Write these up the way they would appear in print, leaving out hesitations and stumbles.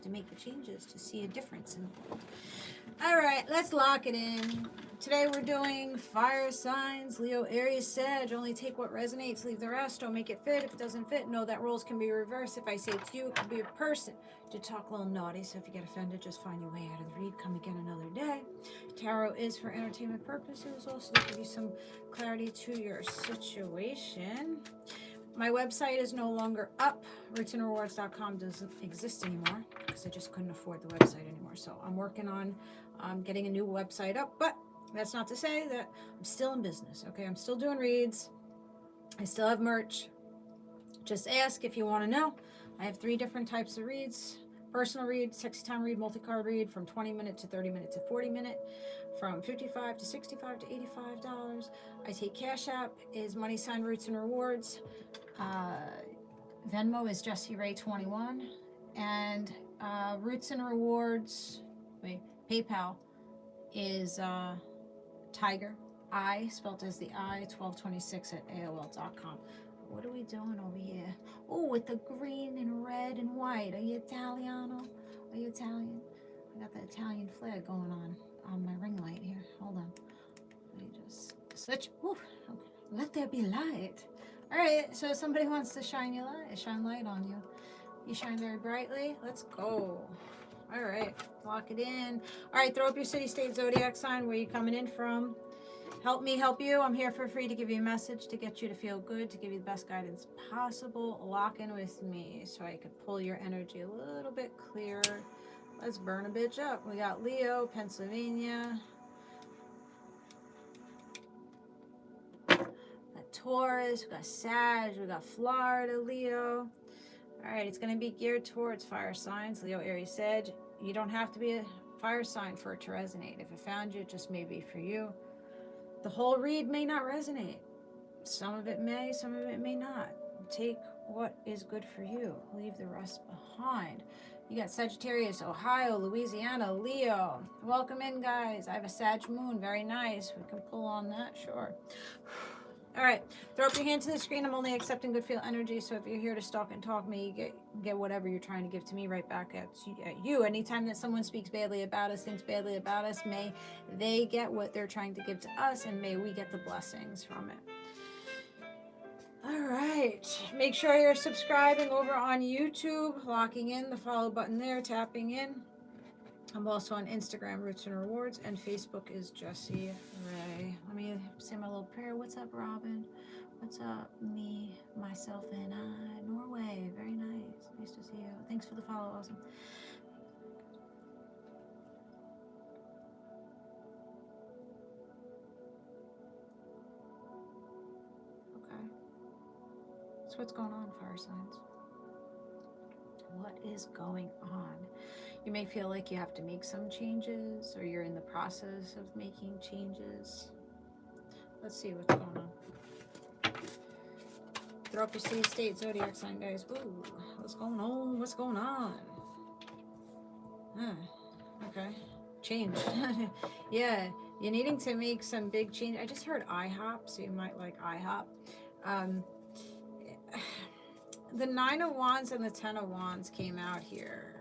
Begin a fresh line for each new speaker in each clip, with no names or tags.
to make the changes to see a difference in the world. All right, let's lock it in. Today we're doing fire signs, Leo, Aries, Sag. Only take what resonates, leave the rest. Don't make it fit. If it doesn't fit, know that roles can be reversed. If I say it's you, it could be a person. Did talk a little naughty, so if you get offended, just find your way out of the read. Come again another day. Tarot is for entertainment purposes, also to give you some clarity to your situation. My website is no longer up. Rootsandrewards.com doesn't exist anymore because I just couldn't afford the website anymore. So I'm working on getting a new website up, but that's not to say that I'm still in business. Okay, I'm still doing reads. I still have merch. Just ask if you want to know. I have 3 different types of reads. Personal read, sexy time read, multi-card read from 20 minute to 30 minute to 40 minute, from $55 to $65 to $85. I take Cashapp, is money sign Roots and Rewards. Venmo is Jessie Ray21, and Roots and Rewards, PayPal is Tiger, I, spelled as the I, 1226 at AOL.com. What are we doing over here? Oh, with the green and red and white. Are you Italiano? Are you Italian? I got the Italian flag going on my ring light here. Hold on. Let me just switch. Ooh, okay. Let there be light. All right, so somebody wants to shine light on you. You shine very brightly. Let's go. All right, lock it in. All right, throw up your city, state, zodiac sign. Where you coming in from? Help me help you. I'm here for free to give you a message, to get you to feel good, to give you the best guidance possible. Lock in with me so I could pull your energy a little bit clearer. Let's burn a bitch up. We got Leo, Pennsylvania. We got Taurus, we got Sag, we got Florida, Leo. All right, it's going to be geared towards fire signs, Leo, Aries, Sag. You don't have to be a fire sign for it to resonate. If it found you, it just may be for you. The whole read may not resonate. Some of it may, some of it may not. Take what is good for you. Leave the rest behind. You got Sagittarius, Ohio, Louisiana, Leo. Welcome in, guys. I have a Sag moon. Very nice. We can pull on that, sure. All right, throw up your hand to the screen. I'm only accepting good feel energy, so if you're here to stalk and talk me, get whatever you're trying to give to me right back at you. Anytime that someone speaks badly about us, thinks badly about us, may they get what they're trying to give to us, and may we get the blessings from it. All right, make sure you're subscribing over on YouTube, locking in the follow button there, tapping in. I'm also on Instagram, Roots and Rewards, and Facebook is Jessie Ray. Let me say my little prayer. What's up, Robin? What's up? Me, myself, and I. Norway. Very nice. Nice to see you. Thanks for the follow. Awesome. Okay. So what's going on, fire signs? What is going on? You may feel like you have to make some changes, or you're in the process of making changes. Let's see what's going on. Throw up your city, state, zodiac sign, guys. Ooh, what's going on? What's going on? Okay. Change. Yeah, you're needing to make some big change. I just heard IHOP, so you might like IHOP. The 9 of Wands and the 10 of Wands came out here.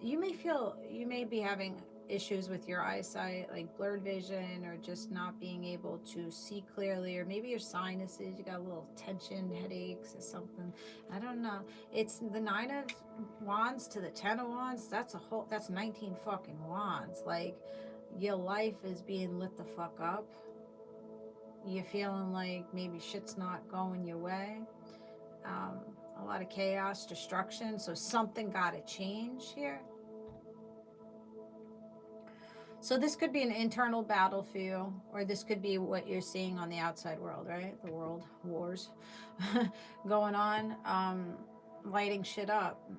You may be having issues with your eyesight, like blurred vision, or just not being able to see clearly, or maybe your sinuses, you got a little tension, headaches or something. I don't know. It's the 9 of Wands to the 10 of Wands. That's 19 fucking wands. Like, your life is being lit the fuck up. You're feeling like maybe shit's not going your way. A lot of chaos, destruction. So something got to change here. So this could be an internal battle for you, or this could be what you're seeing on the outside world, right? The world wars going on, lighting shit up,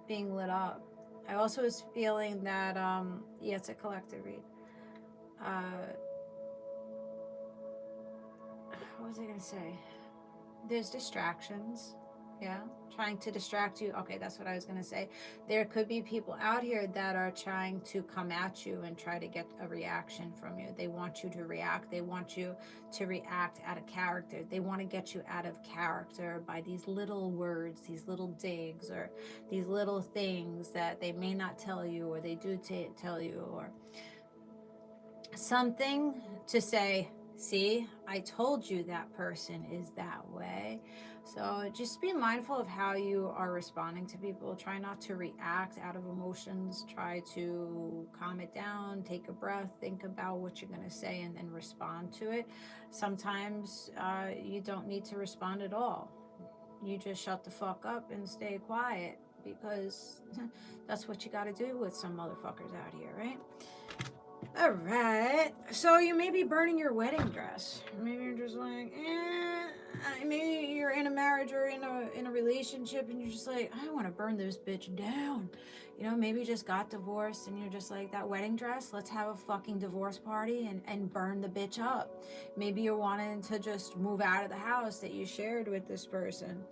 being lit up. I also was feeling that, yeah, it's a collective read. What was I going to say? There's distractions. Yeah, trying to distract you. Okay, that's what I was going to say. There could be people out here that are trying to come at you and try to get a reaction from you. They want you to react. They want you to react out of character. They want to get you out of character by these little words, these little digs, or these little things that they may not tell you, or they do tell you, or something to say, see, I told you that person is that way. So just be mindful of how you are responding to people. Try not to react out of emotions. Try to calm it down, take a breath, think about what you're going to say, and then respond to it. Sometimes you don't need to respond at all. You just shut the fuck up and stay quiet, because that's what you got to do with some motherfuckers out here, right? All right. So you may be burning your wedding dress. Maybe you're just like, maybe you're in a marriage or in a relationship, and you're just like, I want to burn this bitch down. You know, maybe you just got divorced, and you're just like, that wedding dress, let's have a fucking divorce party and burn the bitch up. Maybe you're wanting to just move out of the house that you shared with this person.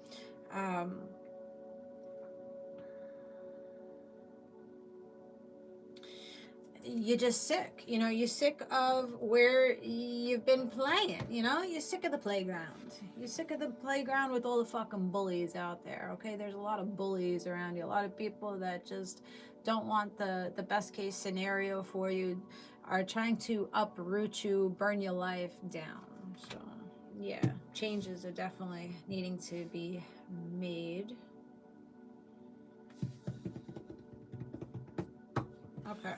You're just sick, you know, you're sick of where you've been playing, you know, you're sick of the playground. You're sick of the playground with all the fucking bullies out there, okay? There's a lot of bullies around you, a lot of people that just don't want the best case scenario for you, are trying to uproot you, burn your life down. So, yeah, changes are definitely needing to be made. Okay.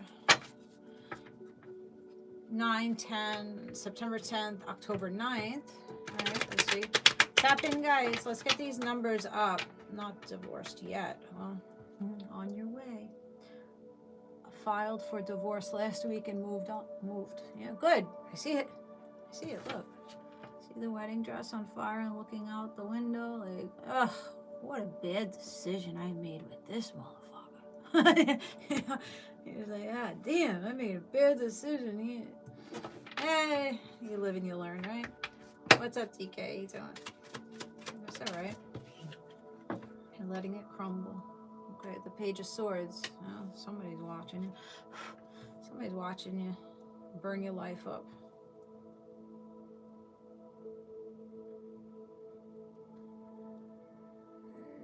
9/10, September 10th, October 9th. All right, let's see. Tap in, guys. Let's get these numbers up. Not divorced yet. Well, on your way. Filed for divorce last week and moved. Yeah, good. I see it. I see it. Look. See the wedding dress on fire and looking out the window. Like, ugh, what a bad decision I made with this motherfucker. He was like, ah, damn, I made a bad decision. Hey, you live and you learn, right? What's up, TK? You doing? That's all right. You're letting it crumble. Okay, the Page of Swords. Oh, somebody's watching you. Somebody's watching you burn your life up.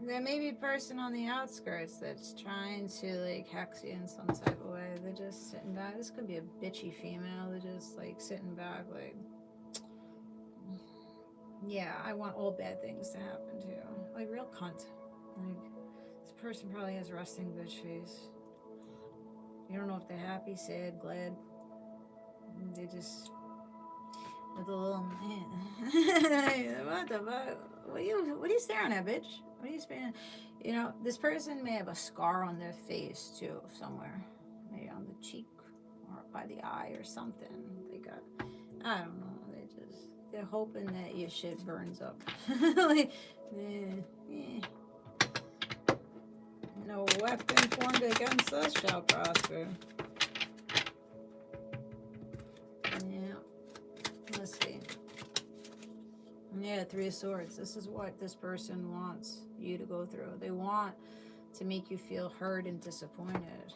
There may be a person on the outskirts that's trying to like hex you in some type of way. They're just sitting back. This could be a bitchy female. They're just like sitting back like, yeah, I want all bad things to happen to you. Like real cunt. Like this person probably has resting bitch face. You don't know if they're happy, sad, glad. They just with a little what the fuck? What are you staring at, bitch? What are you staring? You know, this person may have a scar on their face too, somewhere, maybe on the cheek or by the eye or something. They got, I don't know. They're hoping that your shit burns up. Like, no weapon formed against us shall prosper. Yeah. Let's see. Yeah, Three of Swords. This is what this person wants you to go through. They want to make you feel hurt and disappointed.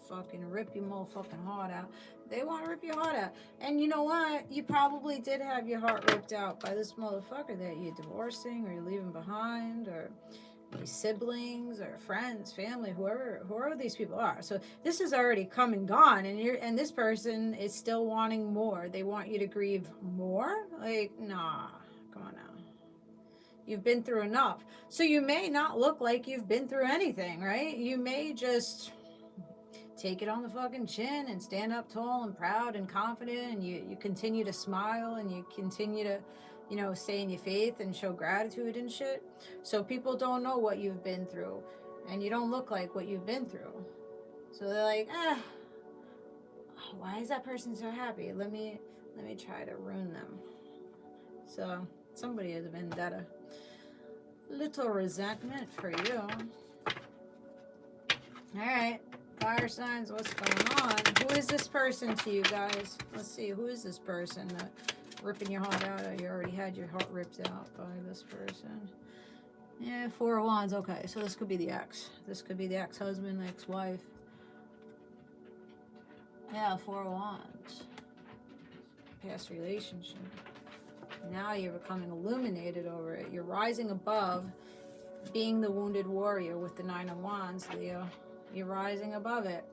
Fucking rip your motherfucking heart out. They want to rip your heart out. And you know what? You probably did have your heart ripped out by this motherfucker that you're divorcing or you're leaving behind, or your siblings or friends, family, whoever these people are. So this is already come and gone, and this person is still wanting more. They want you to grieve more. Like, nah, come on now. You've been through enough. So you may not look like you've been through anything, right? You may just take it on the fucking chin and stand up tall and proud and confident, and you continue to smile and you continue to, you know, stay in your faith and show gratitude and shit. So people don't know what you've been through, and you don't look like what you've been through. So they're like, why is that person so happy? Let me try to ruin them. So somebody has a vendetta. Little resentment for you. All right. Fire signs, what's going on? Who is this person to you guys? Let's see, who is this person that ripping your heart out? You already had your heart ripped out by this person. Yeah, 4 of Wands. Okay, so this could be the ex. This could be the ex-husband, ex-wife. Yeah, 4 of Wands. Past relationship. Now you're becoming illuminated over it. You're rising above being the wounded warrior with the 9 of Wands, Leo. You're rising above it.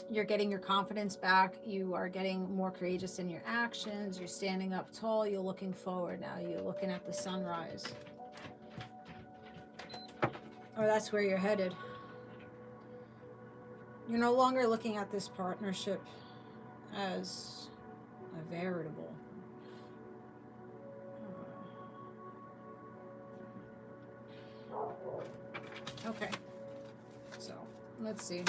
You're getting your confidence back. You are getting more courageous in your actions. You're standing up tall. You're looking forward now. You're looking at the sunrise. Or that's where you're headed. You're no longer looking at this partnership as a variable. Okay. So, let's see.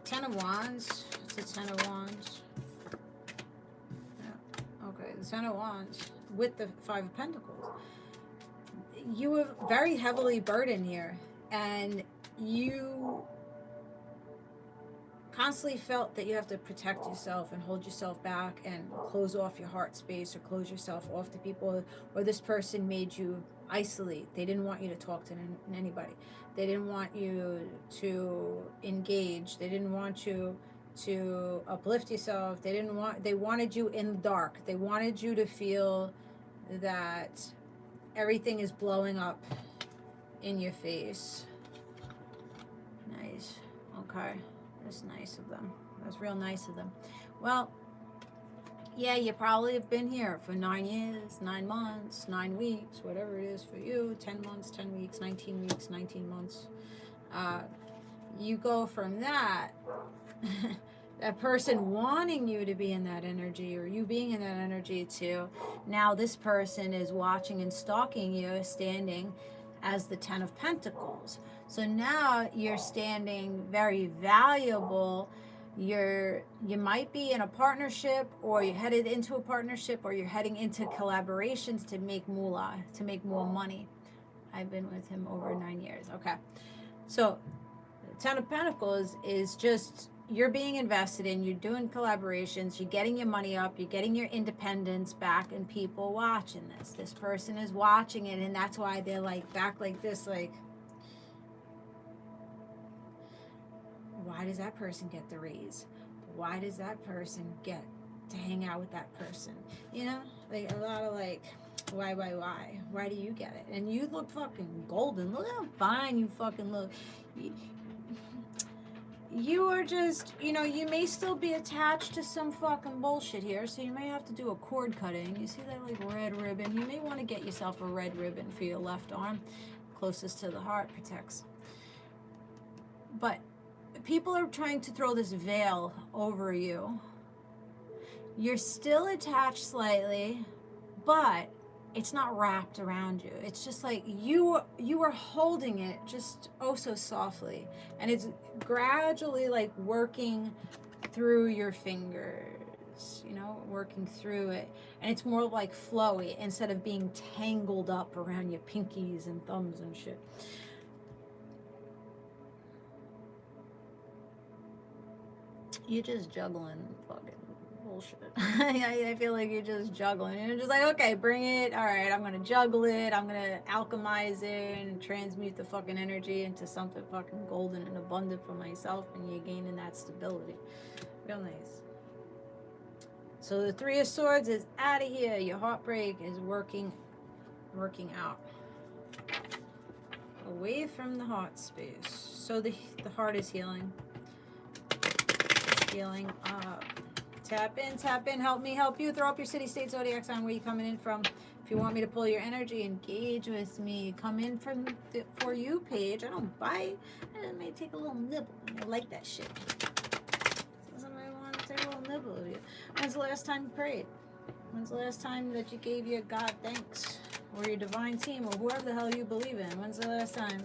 10 of Wands. It's a 10 of Wands. Yeah. Okay, the 10 of Wands with the 5 of Pentacles. You were very heavily burdened here, and you constantly felt that you have to protect yourself and hold yourself back and close off your heart space or close yourself off to people, or this person made you isolate. They didn't want you to talk to anybody. They didn't want you to engage. They didn't want you to uplift yourself. They wanted you in the dark. They wanted you to feel that everything is blowing up in your face. Nice. Okay. That's nice of them. That's real nice of them. Well, yeah, you probably have been here for 9 years, 9 months, 9 weeks, whatever it is for you, 10 months, 10 weeks, 19 weeks, 19 months. You go from that, that person wanting you to be in that energy or you being in that energy to now this person is watching and stalking you, standing as the 10 of Pentacles. So now you're standing very valuable. You might be in a partnership, or you're headed into a partnership, or you're heading into collaborations to make moolah, to make more money. I've been with him over 9 years. Okay. So 10 of Pentacles is just you're being invested in, you're doing collaborations, you're getting your money up, you're getting your independence back, and people watching this. This person is watching it, and that's why they're like back like this, like, why does that person get the raise? Why does that person get to hang out with that person? You know, like a lot of like, why? Why do you get it? And you look fucking golden. Look how fine you fucking look. You are just, you know, you may still be attached to some fucking bullshit here, so you may have to do a cord cutting. You see that like red ribbon? You may want to get yourself a red ribbon for your left arm, closest to the heart, protects. But people are trying to throw this veil over you. You're still attached slightly, but it's not wrapped around you. It's just like you are holding it just oh so softly, and it's gradually like working through your fingers, you know, working through it, and it's more like flowy instead of being tangled up around your pinkies and thumbs and shit. You're just juggling fucking bullshit. I feel like you're just juggling. You're just like, okay, bring it. All right, I'm going to juggle it. I'm going to alchemize it and transmute the fucking energy into something fucking golden and abundant for myself, and you're gaining that stability. Real nice. So the 3 of Swords is out of here. Your heartbreak is working out. Away from the heart space. So the heart is healing. Healing up. Tap in, help me, help you. Throw up your city, state, zodiac sign, where you coming in from. If you want me to pull your energy, engage with me. Come in from the For You page. I don't bite. I may take a little nibble. I like that shit. So somebody want to take a little nibble of you. When's the last time you prayed? When's the last time that you gave your God thanks? Or your divine team, or whoever the hell you believe in? When's the last time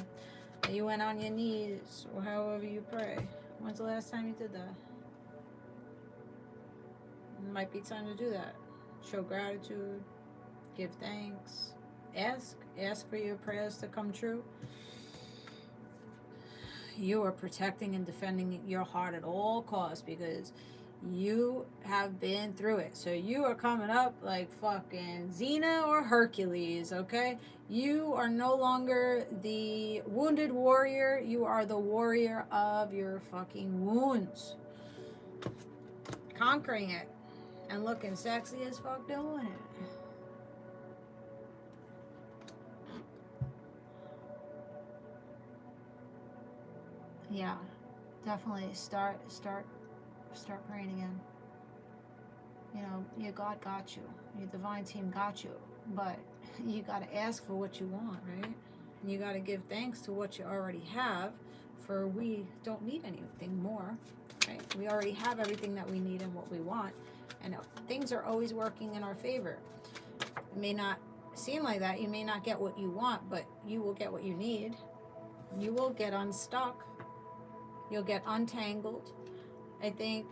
that you went on your knees, or however you pray? When's the last time you did that? It might be time to do that. Show gratitude, give thanks, ask for your prayers to come true. You are protecting and defending your heart at all costs, because You have been through it. So you are coming up like fucking Xena or Hercules, okay? You are no longer the wounded warrior. You are the warrior of your fucking wounds. Conquering it. And looking sexy as fuck doing it. Yeah. Definitely start praying again. You know, your God got you. Your divine team got you. But you got to ask for what you want, right? And you got to give thanks to what you already have, for we don't need anything more, right? We already have everything that we need and what we want. And things are always working in our favor. It may not seem like that. You may not get what you want, but you will get what you need. You will get unstuck. You'll get untangled. I think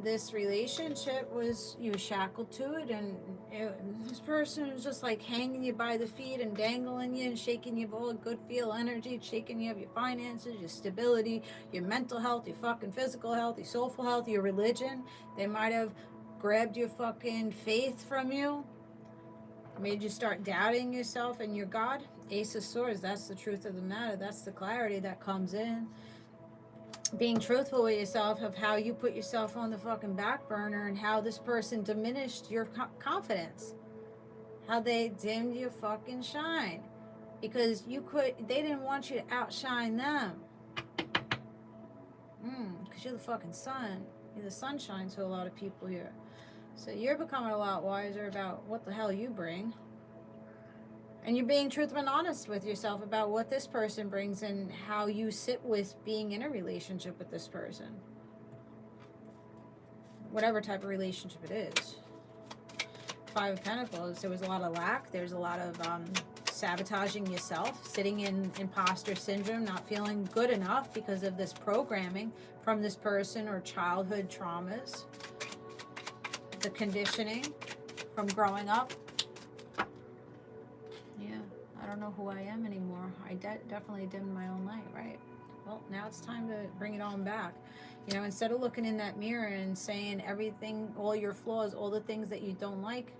this relationship was, you were shackled to it, and this person was just like hanging you by the feet and dangling you and shaking you of all good feel energy, shaking you of your finances, your stability, your mental health, your fucking physical health, your soulful health, your religion. They might have grabbed your fucking faith from you, made you start doubting yourself and your God. Ace of Swords, that's the truth of the matter. That's the clarity that comes in. Being truthful with yourself of how you put yourself on the fucking back burner and how this person diminished your confidence, how they dimmed your fucking shine, because they didn't want you to outshine them, because you're the fucking sun. You're the sunshine to a lot of people here. So you're becoming a lot wiser about what the hell you bring. And you're being truthful and honest with yourself about what this person brings and how you sit with being in a relationship with this person. Whatever type of relationship it is. Five of Pentacles, there was a lot of lack. There's a lot of sabotaging yourself, sitting in imposter syndrome, not feeling good enough because of this programming from this person or childhood traumas. The conditioning from growing up. I don't know who I am anymore. I definitely dimmed my own light, right? Well, now it's time to bring it on back. You know, instead of looking in that mirror and saying everything, all your flaws, all the things that you don't like,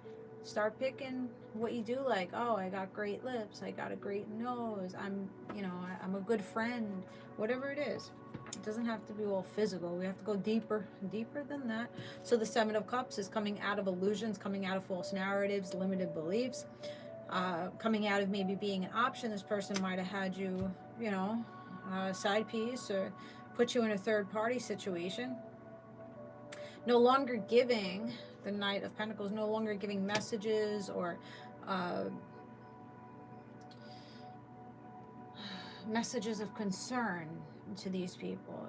start picking what you do like. Oh, I got great lips. I got a great nose. I'm a good friend. Whatever it is. It doesn't have to be all physical. We have to go deeper than that. So the Seven of Cups is coming out of illusions, coming out of false narratives, limited beliefs. Coming out of maybe being an option. This person might have had you, side piece, or put you in a third party situation. No longer giving, the Knight of Pentacles, no longer giving messages or messages of concern to these people.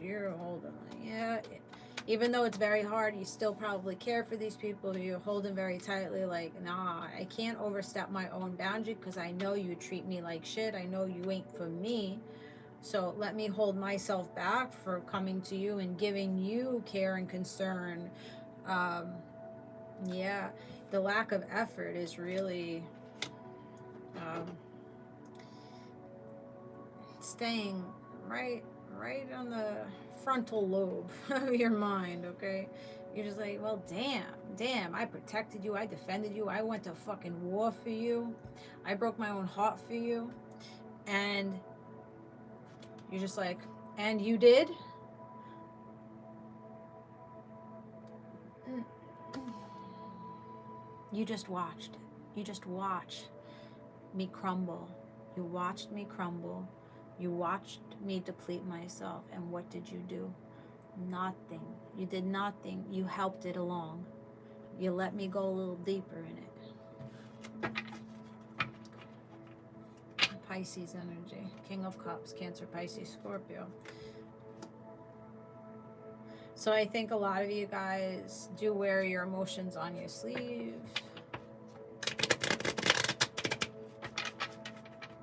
You're holding, yeah. Even though it's very hard, you still probably care for these people. You're holding very tightly like, nah, I can't overstep my own boundary because I know you treat me like shit. I know you ain't for me. So let me hold myself back for coming to you and giving you care and concern. Yeah, the lack of effort is really staying right on the frontal lobe of your mind, okay? You're just like, well, damn, I protected you, I defended you, I went to fucking war for you, I broke my own heart for you, and you're just like, and you did? You just watched me crumble. You watched me crumble. You watched me deplete myself. And what did you do? Nothing. You did nothing. You helped it along. You let me go a little deeper in it. Pisces energy. King of Cups, Cancer, Pisces, Scorpio. So I think a lot of you guys do wear your emotions on your sleeve.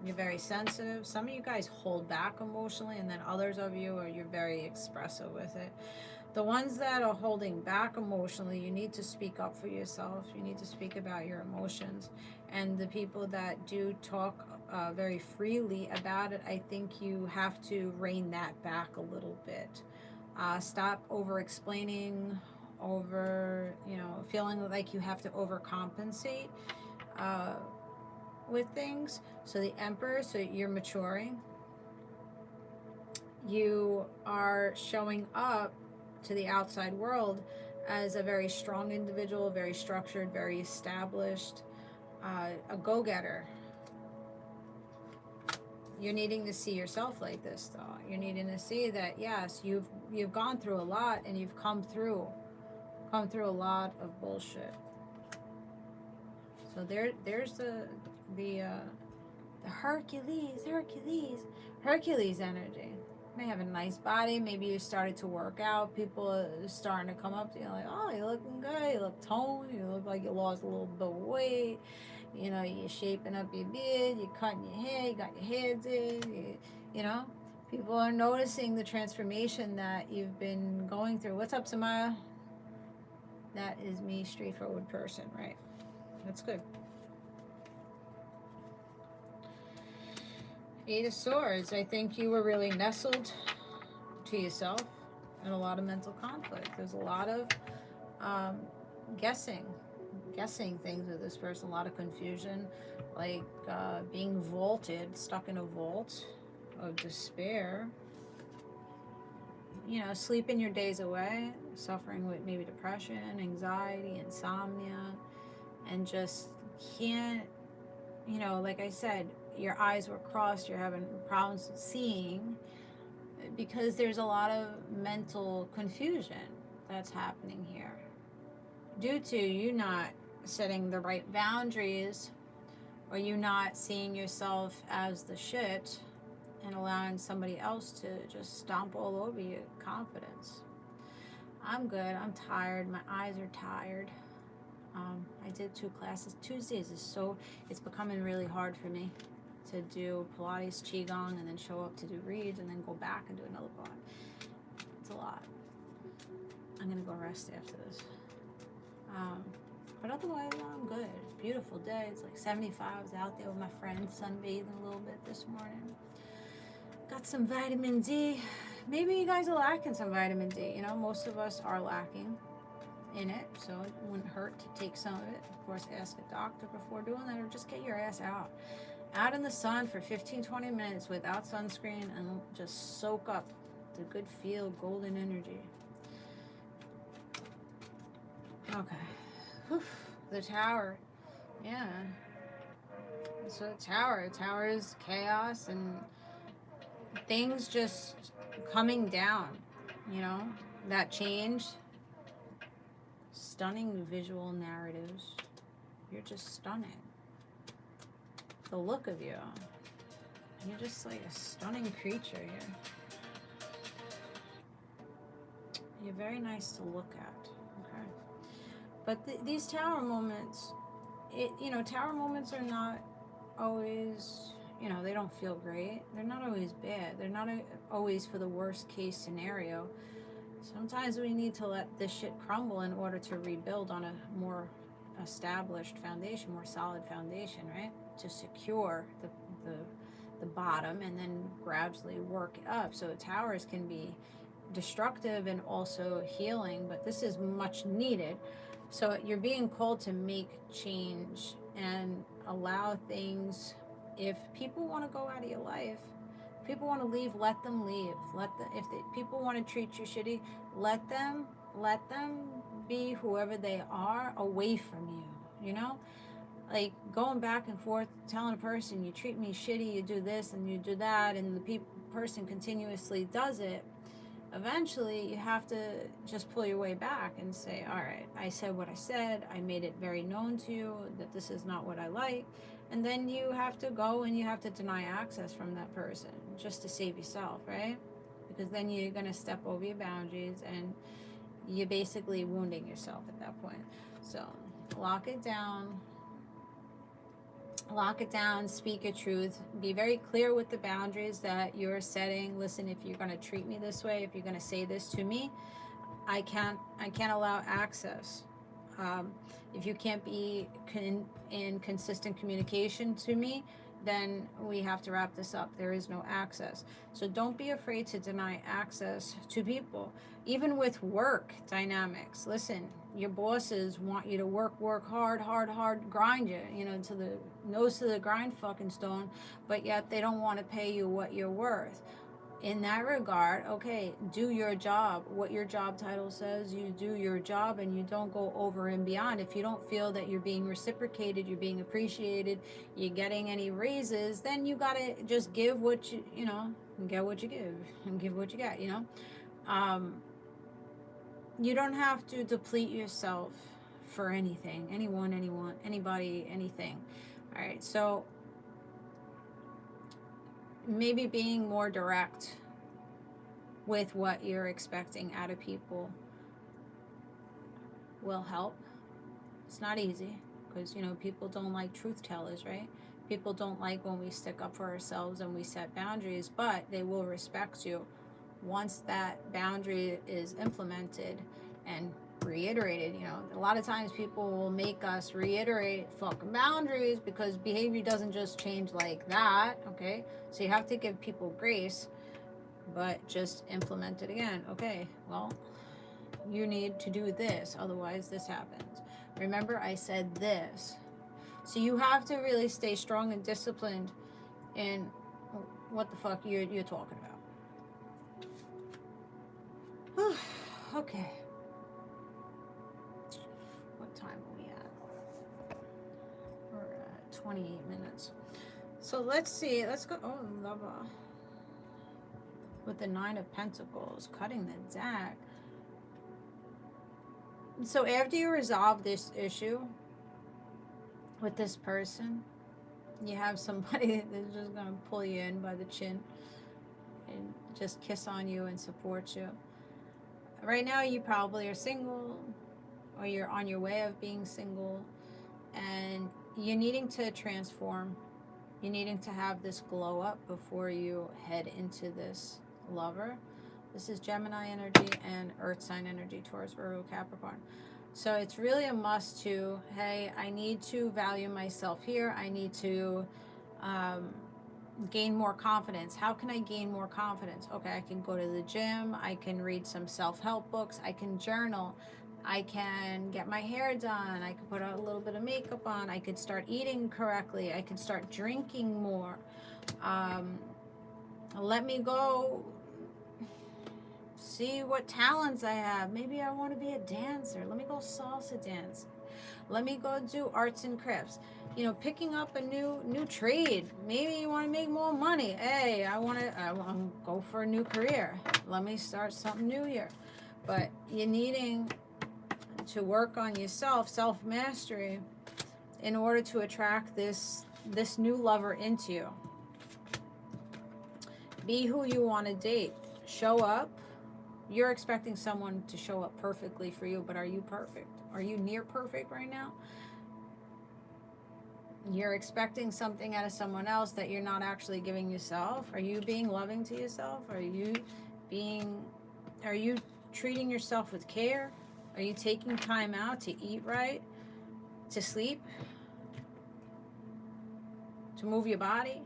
You're very sensitive. Some of you guys hold back emotionally, and then others of you you're very expressive with it. The ones that are holding back emotionally, you need to speak up for yourself. You need to speak about your emotions. And the people that do talk very freely about it, I think you have to rein that back a little bit. Stop over explaining, over, you know, feeling like you have to overcompensate uh, with things. So the Emperor, so you're maturing. You are showing up to the outside world as a very strong individual, very structured, very established, a go-getter. You're needing to see yourself like this, though. You're needing to see that, yes, you've gone through a lot, and you've come through a lot of bullshit. So there's the Hercules energy. You may have a nice body. Maybe you started to work out. People are starting to come up to you like, oh, you're looking good. You look toned. You look like you lost a little bit of weight. You know, you're shaping up your beard. You're cutting your hair. You got your hair did. You know, people are noticing the transformation that you've been going through. What's up, Samaya? That is me, straightforward person, right? That's good. Eight of Swords. I think you were really nestled to yourself and a lot of mental conflict. There's a lot of guessing things with this person, a lot of confusion, like being vaulted, stuck in a vault of despair. You know, sleeping your days away, suffering with maybe depression, anxiety, insomnia, and just can't, you know, like I said, your eyes were crossed, you're having problems seeing because there's a lot of mental confusion that's happening here due to you not setting the right boundaries, or you not seeing yourself as the shit and allowing somebody else to just stomp all over your confidence. I'm good. I'm tired. My eyes are tired. I did 2 classes. Tuesdays it's becoming really hard for me to do Pilates, QiGong, and then show up to do reads, and then go back and do another block. It's a lot. I'm going to go rest after this. But otherwise, I'm good. Beautiful day. It's like 75. I was out there with my friends sunbathing a little bit this morning. Got some vitamin D. Maybe you guys are lacking some vitamin D. You know, most of us are lacking in it, so it wouldn't hurt to take some of it. Of course, ask a doctor before doing that, or just get your ass out in the sun for 15-20 minutes without sunscreen, and just soak up the good feel, golden energy. Okay. Whew. The Tower. Yeah. So the Tower is chaos and things just coming down, you know, that change. Stunning visual narratives. You're just stunning. The look of you. You're just like a stunning creature here. You're very nice to look at. Okay. But these Tower moments, Tower moments are not always, they don't feel great. They're not always bad. They're not always for the worst case scenario. Sometimes we need to let this shit crumble in order to rebuild on a more established foundation, more solid foundation, right? To secure the bottom and then gradually work it up. So towers can be destructive and also healing, but this is much needed. So you're being called to make change and allow things. If people want to go out of your life, people want to leave, let them leave. People want to treat you shitty, let them be whoever they are away from you, Like going back and forth, telling a person, you treat me shitty, you do this and you do that, and the person continuously does it. Eventually, you have to just pull your way back and say, all right, I said what I said. I made it very known to you that this is not what I like. And then you have to go and you have to deny access from that person just to save yourself, right? Because then you're going to step over your boundaries and you're basically wounding yourself at that point. So lock it down. Lock it down, speak your truth, be very clear with the boundaries that you're setting. Listen, if you're going to treat me this way, if you're going to say this to me, I can't allow access. If you can't be in consistent communication to me, then we have to wrap this up. There is no access. So don't be afraid to deny access to people. Even with work dynamics. Listen, your bosses want you to work hard, grind you, to the nose to the grind fucking stone, but yet they don't want to pay you what you're worth. In that regard, okay, do your job. What your job title says, you do your job, and you don't go over and beyond. If you don't feel that you're being reciprocated, you're being appreciated, you're getting any raises, then you gotta just give what get what you give and give what you get, you don't have to deplete yourself for anything, anyone, anybody, anything. All right, so maybe being more direct with what you're expecting out of people will help. It's not easy because, people don't like truth tellers, right? People don't like when we stick up for ourselves and we set boundaries, but they will respect you once that boundary is implemented and reiterated. A lot of times people will make us reiterate fucking boundaries because behavior doesn't just change like that, okay? So you have to give people grace, but just implement it again. Okay, well, you need to do this, otherwise this happens. Remember, I said this. So you have to really stay strong and disciplined in what the fuck you're talking about. Okay. What time are we at? We're at 28 minutes. So let's see. Let's go. Oh, lover. With the 9 of Pentacles, cutting the deck. So after you resolve this issue with this person, you have somebody that's just going to pull you in by the chin and just kiss on you and support you. Right now, you probably are single, or you're on your way of being single, and you're needing to transform. You're needing to have this glow up before you head into this lover. This is Gemini energy and Earth sign energy, Taurus, Virgo, Capricorn. So it's really a must to, hey, I need to value myself here. I need to gain more confidence. How can I gain more confidence? Okay, I can go to the gym. I can read some self-help books. I can journal. I can get my hair done. I can put a little bit of makeup on. I could start eating correctly. I can start drinking more. Let me go see what talents I have. Maybe I want to be a dancer. Let me go salsa dance. Let me go do arts and crafts. Picking up a new trade. Maybe you want to make more money. Hey, I want to go for a new career. Let me start something new here. But you're needing to work on yourself, self-mastery, in order to attract this new lover into you. Be who you want to date. Show up. You're expecting someone to show up perfectly for you, but are you perfect? Are you near perfect right now? You're expecting something out of someone else that you're not actually giving yourself. Are you being loving to yourself? Are you treating yourself with care? Are you taking time out to eat right, to sleep, to move your body?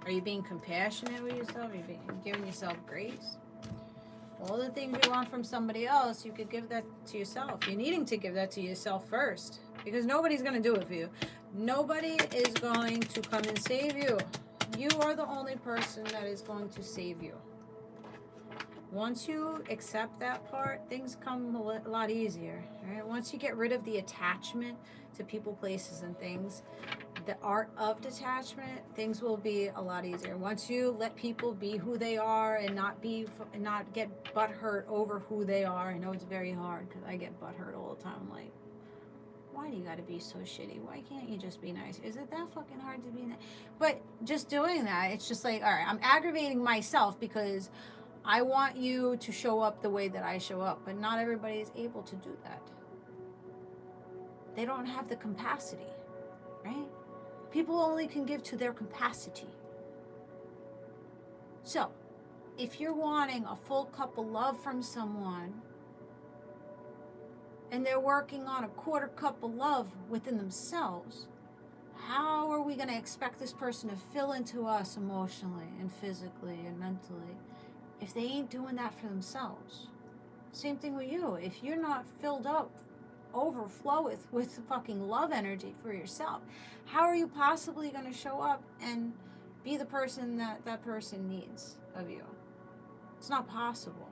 Are you being compassionate with yourself? Are you giving yourself grace? All the things you want from somebody else, you could give that to yourself. You're needing to give that to yourself first, because nobody's going to do it for you. Nobody is going to come and save you. You are the only person that is going to save you. Once you accept that part, things come a lot easier. Right? Once you get rid of the attachment to people, places, and things, the art of detachment, things will be a lot easier. Once you let people be who they are and not get butthurt over who they are. I know it's very hard because I get butthurt all the time. I'm like, why do you got to be so shitty? Why can't you just be nice? Is it that fucking hard to be nice? But just doing that, it's just like, all right, I'm aggravating myself because I want you to show up the way that I show up, but not everybody is able to do that. They don't have the capacity, right? People only can give to their capacity. So, if you're wanting a full cup of love from someone and they're working on a quarter cup of love within themselves, How are we going to expect this person to fill into us emotionally and physically and mentally if they ain't doing that for themselves? Same thing with you. If you're not filled up, overflow with fucking love energy for yourself, how are you possibly going to show up and be the person that that person needs of you? It's not possible.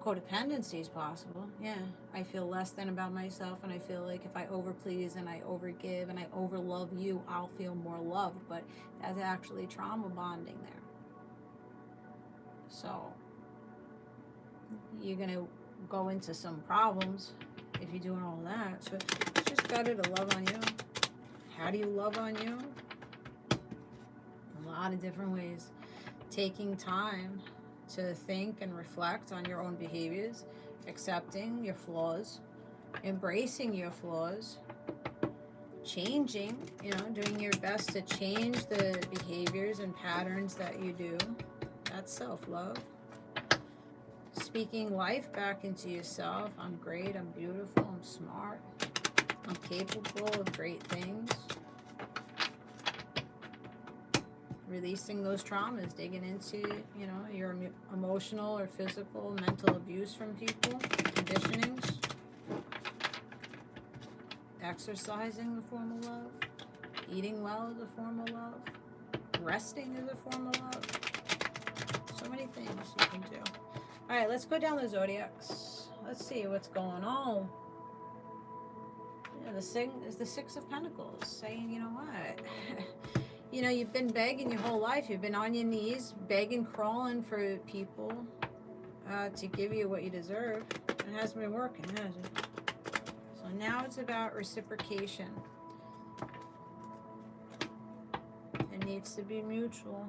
Codependency is possible. Yeah, I feel less than about myself, and I feel like if I overplease and I overgive and I overlove you, I'll feel more loved. But that's actually trauma bonding there. So you're gonna go into some problems if you're doing all that. So it's just better to love on you. How do you love on you? A lot of different ways. Taking time to think and reflect on your own behaviors, accepting your flaws, embracing your flaws, changing, doing your best to change the behaviors and patterns that you do. That's self-love. Speaking life back into yourself. I'm great, I'm beautiful, I'm smart, I'm capable of great things. Releasing those traumas, digging into, your emotional or physical, mental abuse from people, conditionings. Exercising is a form of love. Eating well is a form of love. Resting is a form of love. So many things you can do. All right, let's go down the zodiacs. Let's see what's going on. Yeah, the Six of Pentacles, saying, you know what? You've been begging your whole life. You've been on your knees, begging, crawling for people to give you what you deserve. It hasn't been working, has it? So now it's about reciprocation. It needs to be mutual.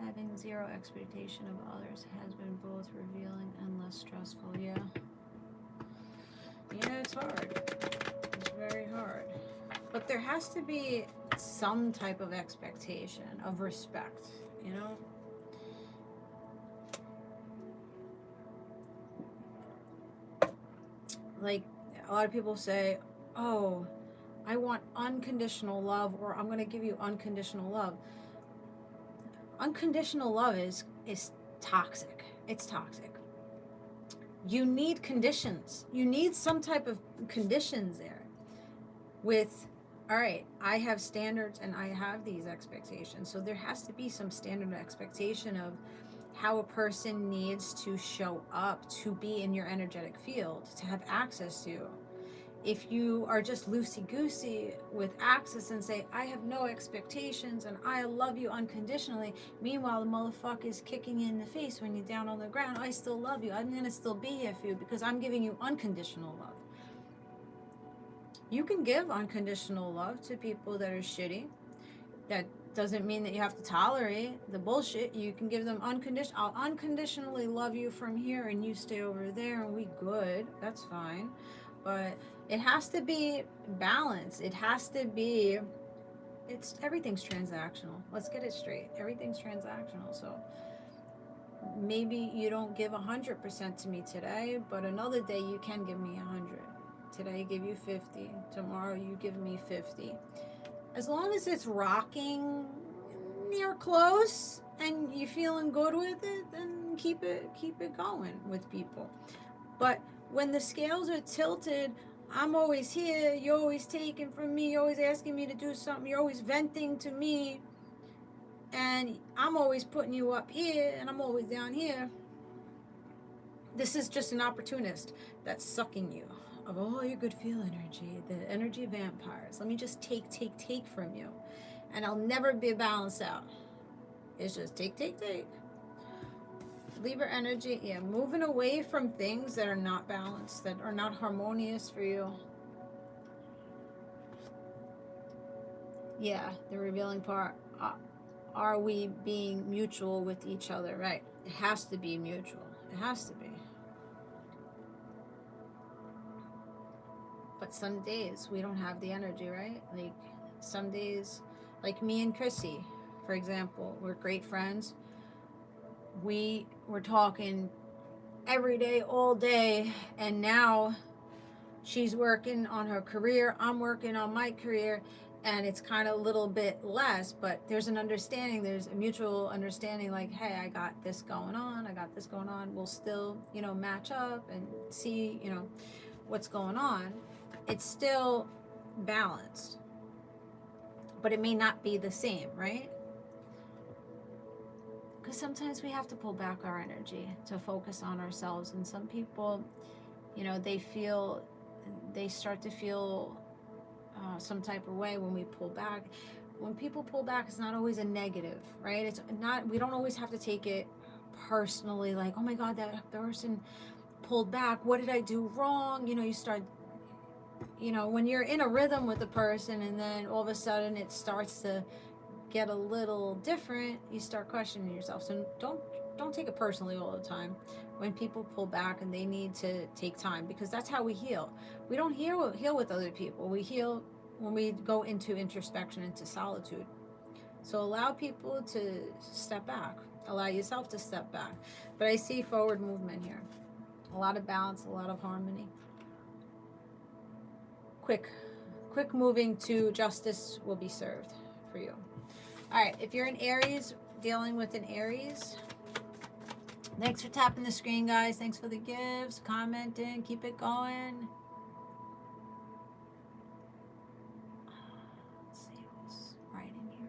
Having zero expectation of others has been both revealing and less stressful. Yeah. Yeah, it's hard. It's very hard. But there has to be some type of expectation of respect, Like, a lot of people say, oh, I want unconditional love, or I'm going to give you unconditional love. Unconditional love is toxic. It's toxic. You need conditions. You need some type of conditions there with, all right, I have standards and I have these expectations. So there has to be some standard expectation of how a person needs to show up to be in your energetic field, to have access to. If you are just loosey-goosey with access and say, I have no expectations and I love you unconditionally, meanwhile the motherfucker is kicking you in the face when you're down on the ground, I still love you, I'm going to still be here for you because I'm giving you unconditional love. You can give unconditional love to people that are shitty. That doesn't mean that you have to tolerate the bullshit. You can give them unconditional. I'll unconditionally love you from here and you stay over there and we good. That's fine. But it has to be balanced. It has to be, everything's transactional. Let's get it straight. Everything's transactional. So maybe you don't give 100% to me today, but another day you can give me 100. Today I give you 50. Tomorrow you give me 50. As long as it's rocking near close and you're feeling good with it, then keep it going with people. But when the scales are tilted, I'm always here, you're always taking from me, you're always asking me to do something, you're always venting to me, and I'm always putting you up here and I'm always down here. This is just an opportunist that's sucking you of all your good feel energy, the energy vampires. Let me just take from you, and I'll never be balanced out. It's just take. Libra energy, yeah, moving away from things that are not balanced, that are not harmonious for you. Yeah, the revealing part. Are we being mutual with each other? Right. It has to be mutual. It has to be. But some days we don't have the energy, right? Like some days, like me and Chrissy, for example, we're great friends. We're talking every day, all day, and now she's working on her career, I'm working on my career, and it's kind of a little bit less, but there's an understanding, there's a mutual understanding, like, hey, I got this going on, we'll still, you know, match up and see, you know, what's going on. It's still balanced, but it may not be the same, right? Because sometimes we have to pull back our energy to focus on ourselves, and some people, you know, they start to feel some type of way when we pull back. When people pull back, it's not always a negative, right? It's not, we don't always have to take it personally, like, oh my God, that person pulled back, what did I do wrong? You know, you start, you know, when you're in a rhythm with a person and then all of a sudden it starts to get a little different, you start questioning yourself. So don't take it personally all the time when people pull back and they need to take time, because that's how we heal. We don't heal with other people. We heal when we go into introspection, into solitude. So allow people to step back. Allow yourself to step back. But I see forward movement here. A lot of balance, a lot of harmony. Quick moving to justice will be served for you. All right, if you're an Aries, dealing with an Aries, thanks for tapping the screen, guys. Thanks for the gifts, commenting, keep it going. Let's see what's writing here.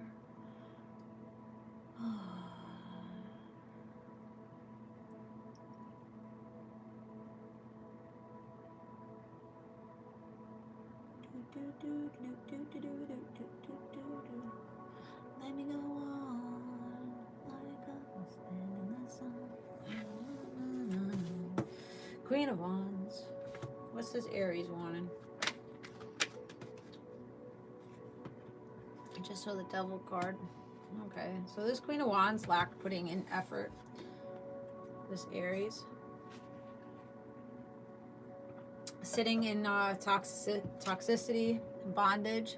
Let me go on like I was in the sun. Queen of Wands. What's this Aries wanting? I just saw the Devil card. Okay, so this Queen of Wands lacked putting in effort. This Aries. Sitting in toxicity, bondage.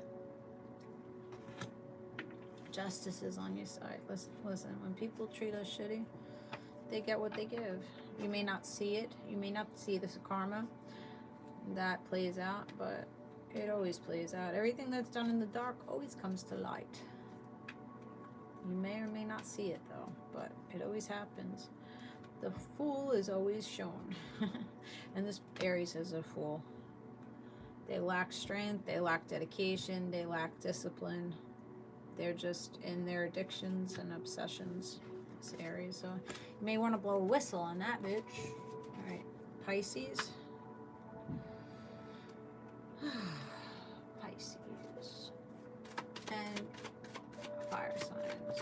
Justice is on your side. Listen, when people treat us shitty, they get what they give. You may not see it. You may not see this karma that plays out, but it always plays out. Everything that's done in the dark always comes to light. You may or may not see it, though, but it always happens. The fool is always shown. And this Aries is a fool. They lack strength. They lack dedication. They lack discipline. They're just in their addictions and obsessions, this Aries. So you may want to blow a whistle on that, bitch. All right, Pisces. Pisces. And fire signs.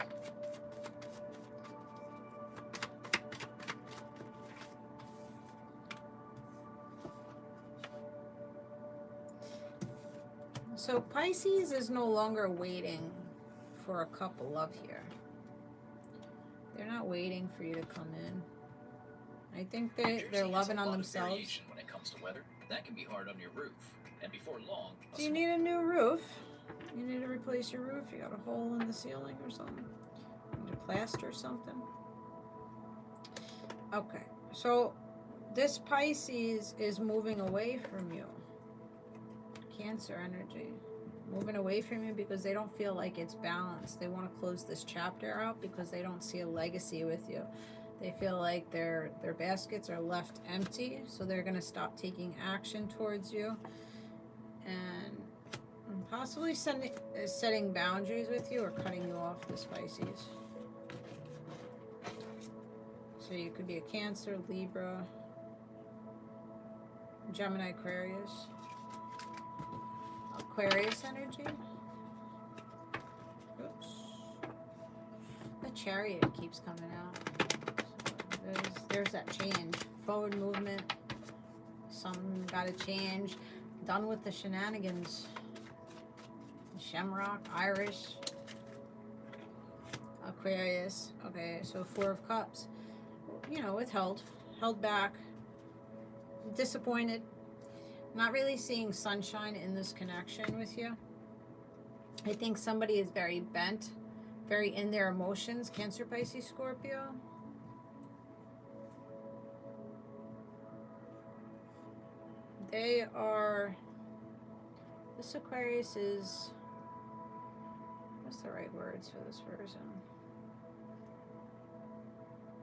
So Pisces is no longer waiting for a cup of love here. They're not waiting for you to come in. I think they're loving on themselves.
When it comes to weather, that can be hard on your roof. And before long,
do you need a new roof? You need to replace your roof? You got a hole in the ceiling or something? You need to plaster something? Okay, so this Pisces is moving away from you. Cancer energy. Moving away from you because they don't feel like it's balanced. They want to close this chapter out because they don't see a legacy with you. They feel like their baskets are left empty, so they're going to stop taking action towards you and possibly setting boundaries with you or cutting you off, this Pisces. So you could be a Cancer, Libra, Gemini, Aquarius. Aquarius energy. Oops. The Chariot keeps coming out. So there's that change. Forward movement. Something got to change. Done with the shenanigans. Shamrock, Irish. Aquarius. Okay, so Four of Cups. You know, withheld. Held back. Disappointed. Not really seeing sunshine in this connection with you. I think somebody is very bent, very in their emotions. Cancer, Pisces, Scorpio. They are, this Aquarius is, what's the right words for this person?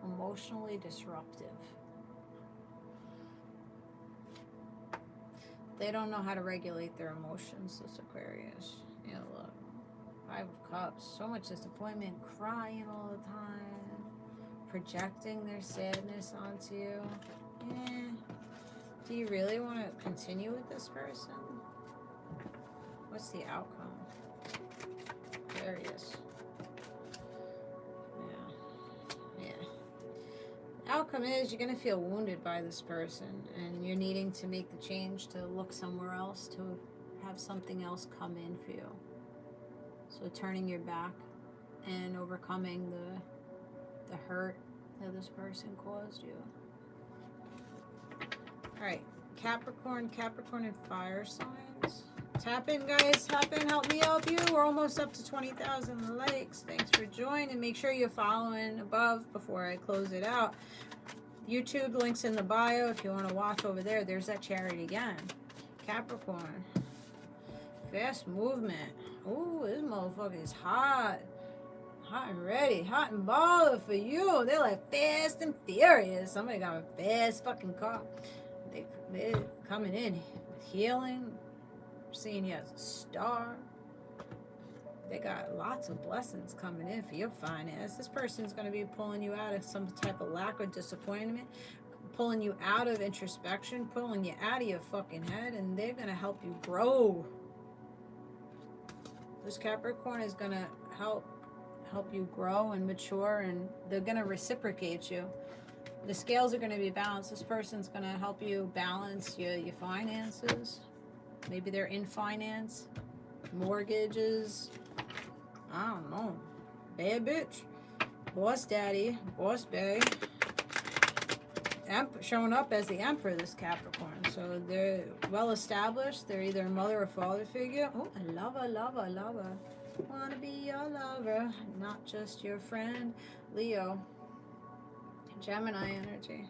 Emotionally disruptive. They don't know how to regulate their emotions, this Aquarius. You know, look, 5 of Cups, so much disappointment, crying all the time, projecting their sadness onto you. Yeah. Do you really want to continue with this person? What's the outcome? Aquarius. Yeah. The outcome is you're going to feel wounded by this person, and you're needing to make the change to look somewhere else, to have something else come in for you. So turning your back and overcoming the hurt that this person caused you. All right, Capricorn and fire signs. Tap in, guys. Tap in. Help me help you. We're almost up to 20,000 likes. Thanks for joining. Make sure you're following above before I close it out. YouTube links in the bio if you want to watch over there. There's that charity again. Capricorn. Fast movement. Ooh, this motherfucker is hot. Hot and ready. Hot and bothered for you. They're like fast and furious. Somebody got a fast fucking car. They're coming in with healing. Seeing you as a star. They got lots of blessings coming in for your finance. This person's going to be pulling you out of some type of lack or disappointment, pulling you out of introspection, pulling you out of your fucking head, and they're going to help you grow. This Capricorn is going to help you grow and mature, and they're going to reciprocate you. The scales are going to be balanced. This person's going to help you balance your finances. Maybe they're in finance, mortgages, I don't know, bad bitch, boss daddy, boss bae, showing up as the emperor, this Capricorn. So they're well established. They're either a mother or father figure. Oh, a lover. Want to be your lover, not just your friend. Leo, Gemini energy.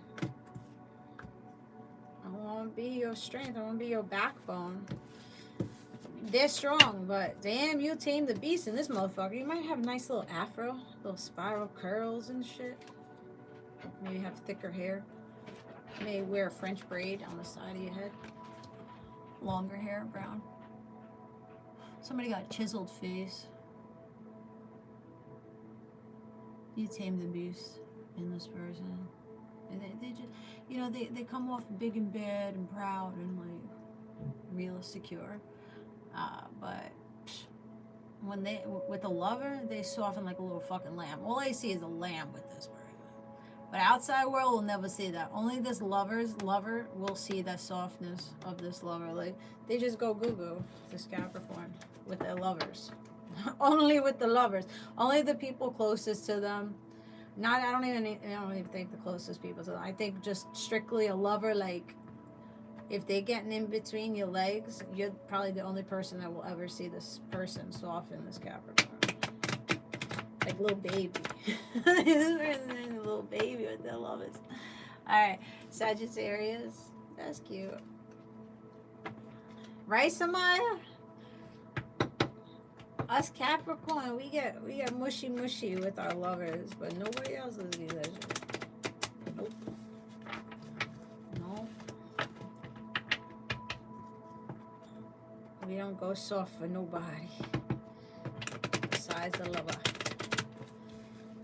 I want to be your strength. I want to be your backbone. They're strong, but damn, you tame the beast in this motherfucker. You might have a nice little afro, little spiral curls and shit. Maybe have thicker hair. Maybe wear a French braid on the side of your head. Longer hair, brown. Somebody got a chiseled face. You tame the beast in this person. And they just, you know, they come off big and bad and proud and like real secure. But when they, with a lover, they soften like a little fucking lamb. All I see is a lamb with this person. But outside world will never see that. Only this lover will see that softness of this lover. Like, they just go goo-goo, this Capricorn, with their lovers. Only with the lovers. Only the people closest to them. I don't even think the closest people to them. I think just strictly a lover, like, if they're getting in between your legs, you're probably the only person that will ever see this person soften this Capricorn. Like little baby. Little baby with their lovers. Alright, Sagittarius. That's cute. Right, Samaya? Us Capricorn, we get mushy with our lovers, but nobody else is either. Nope. We don't go soft for nobody. Besides the lover.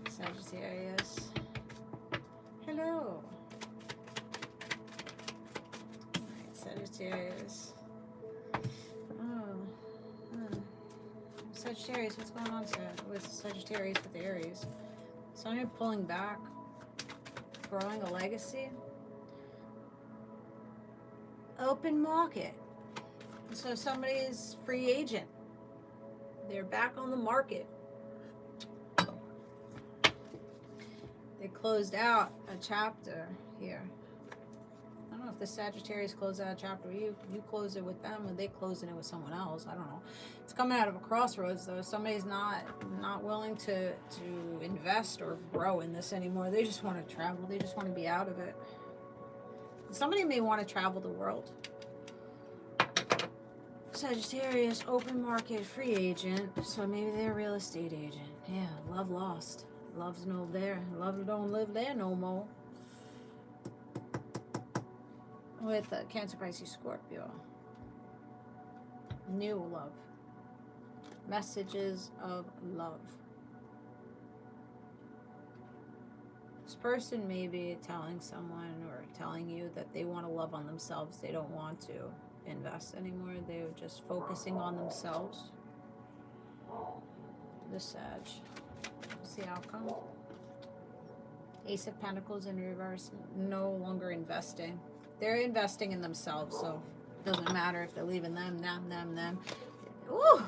Sagittarius. Hello. Alright, Sagittarius. Sagittarius, what's going on with Sagittarius with Aries? So I'm pulling back, growing a legacy. Open market. So somebody's free agent. They're back on the market. They closed out a chapter here. I don't know if the Sagittarius closed out a chapter. You close it with them, or they closing it with someone else. I don't know. It's coming out of a crossroads, though. Somebody's not willing to invest or grow in this anymore. They just want to travel. They just want to be out of it. Somebody may want to travel the world. Sagittarius, open market free agent. So maybe they're a real estate agent. Yeah, love lost. Love's no there. Love don't live there no more. With Cancer, Pisces, Scorpio. New love. Messages of love. This person may be telling someone or telling you that they want to love on themselves. They don't want to invest anymore. They're just focusing on themselves. The Sag. What's the outcome? Ace of Pentacles in reverse. No longer investing. They're investing in themselves, so it doesn't matter if they're leaving them. Ooh!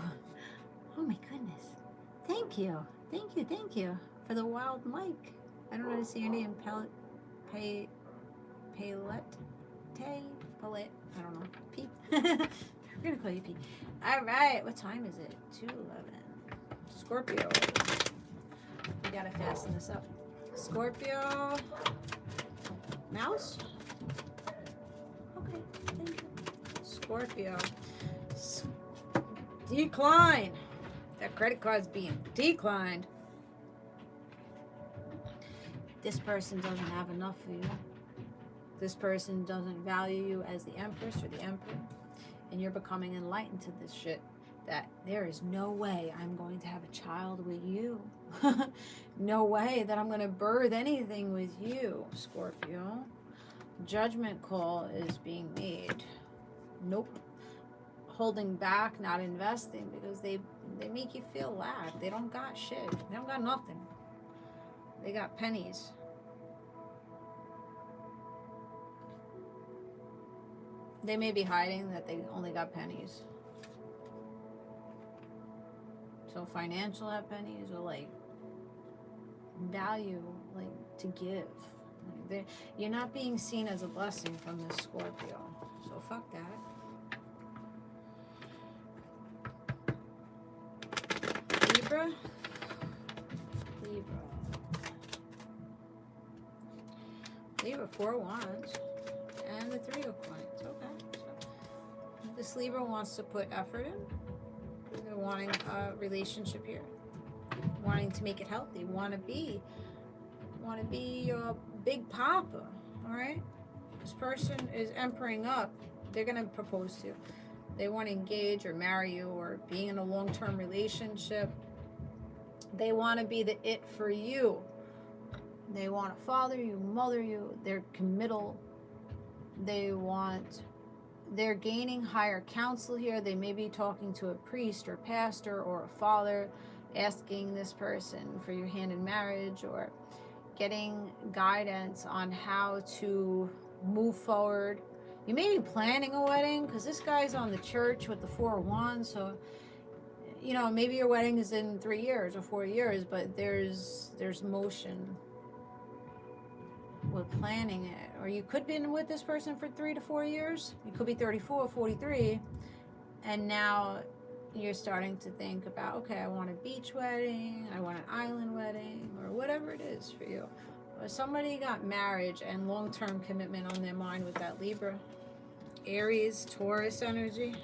Oh my goodness. Thank you. Thank you for the wild mic. I don't know how to say your name. Palette. I don't know. P. We're going to call you P. All right. What time is it? 2:11. Scorpio. We got to fasten this up. Scorpio. Mouse? Okay. Thank you. Scorpio. Decline. That credit card's being declined. This person doesn't have enough for you. This person doesn't value you as the Empress or the Emperor. And you're becoming enlightened to this shit. That there is no way I'm going to have a child with you. No way that I'm going to birth anything with you, Scorpio. Judgment call is being made. Nope. Holding back, not investing, because they make you feel lack. They don't got shit. They don't got nothing. They got pennies. They may be hiding that they only got pennies. So financial have pennies, or like value, like to give. Like you're not being seen as a blessing from this Scorpio. So fuck that. Libra. Libra, 4 wands and the 3 of coins. Okay. So this Libra wants to put effort in. They're wanting a relationship here. Wanting to make it healthy. Want to be your big papa. Alright? This person is empering up. They're going to propose to you. They want to engage or marry you or be in a long-term relationship. They want to be the it for you. They want to father you, mother you. They're committal. They're gaining higher counsel here. They may be talking to a priest or pastor or a father, asking this person for your hand in marriage or getting guidance on how to move forward. You may be planning a wedding because this guy's on the church with the 4 of wands. So, you know, maybe your wedding is in 3 years or 4 years, but there's motion with planning it. Or you could be with this person for 3 to 4 years. You could be 34 or 43, and now you're starting to think about, okay, I want a beach wedding, I want an island wedding, or whatever it is for you. Or somebody got marriage and long-term commitment on their mind with that Libra. Aries, Taurus energy.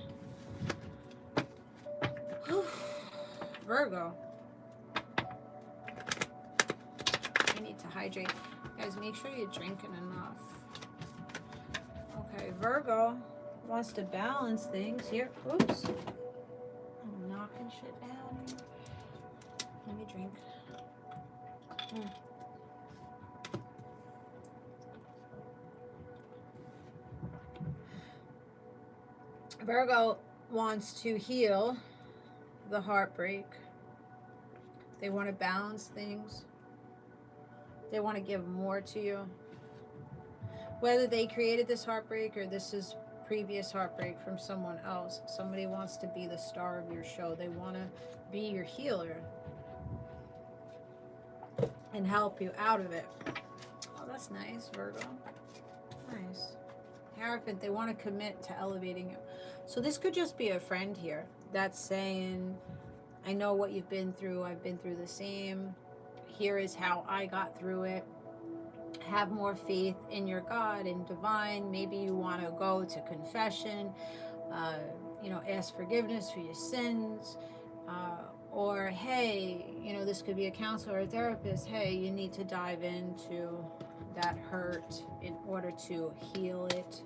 Virgo. You need to hydrate. Guys, make sure you're drinking enough. Okay, Virgo wants to balance things here. Oops. I'm knocking shit down. Let me drink. Virgo wants to heal the heartbreak. They want to balance things. They want to give more to you. Whether they created this heartbreak or this is previous heartbreak from someone else. Somebody wants to be the star of your show. They want to be your healer and help you out of it. Oh, that's nice, Virgo. Nice. Hierophant, they want to commit to elevating you. So this could just be a friend here that's saying, I know what you've been through. I've been through the same. Here is how I got through it. Have more faith in your God and divine. Maybe you want to go to confession. you know, ask forgiveness for your sins. Or, hey, you know, this could be a counselor or a therapist. Hey, you need to dive into that hurt in order to heal it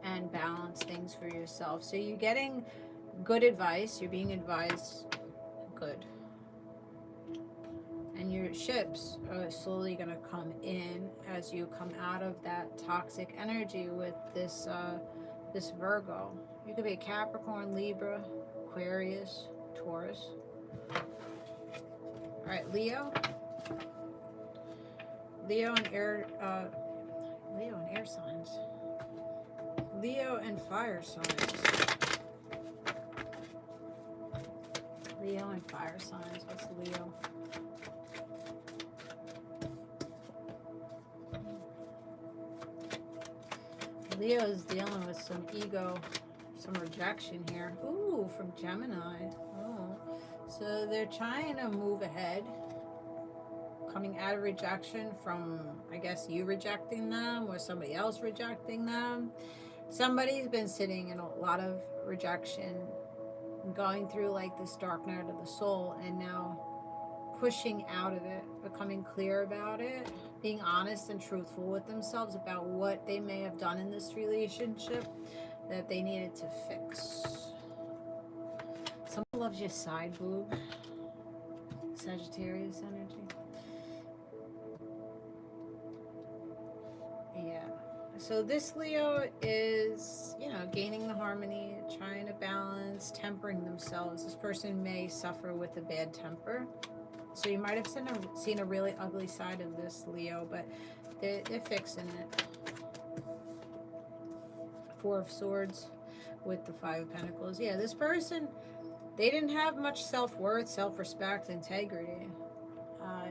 and balance things for yourself. So you're getting good advice. You're being advised good. And your ships are slowly going to come in as you come out of that toxic energy with this this Virgo. You could be a Capricorn, Libra, Aquarius, Taurus. All right, Leo. Leo and air signs. Leo and fire signs. Leo and fire signs. What's Leo? Leo is dealing with some ego, some rejection here. Ooh, from Gemini. Oh, so they're trying to move ahead, coming out of rejection from, I guess, you rejecting them or somebody else rejecting them. Somebody's been sitting in a lot of rejection, going through like this dark night of the soul, and now pushing out of it, becoming clear about it, being honest and truthful with themselves about what they may have done in this relationship that they needed to fix. Someone loves your side boob. Sagittarius energy. Yeah. So this Leo is, you know, gaining the harmony, trying to balance, tempering themselves. This person may suffer with a bad temper. So you might have seen a really ugly side of this Leo, but they're fixing it. Four of Swords with the Five of Pentacles. Yeah, this person, they didn't have much self-worth, self-respect, integrity.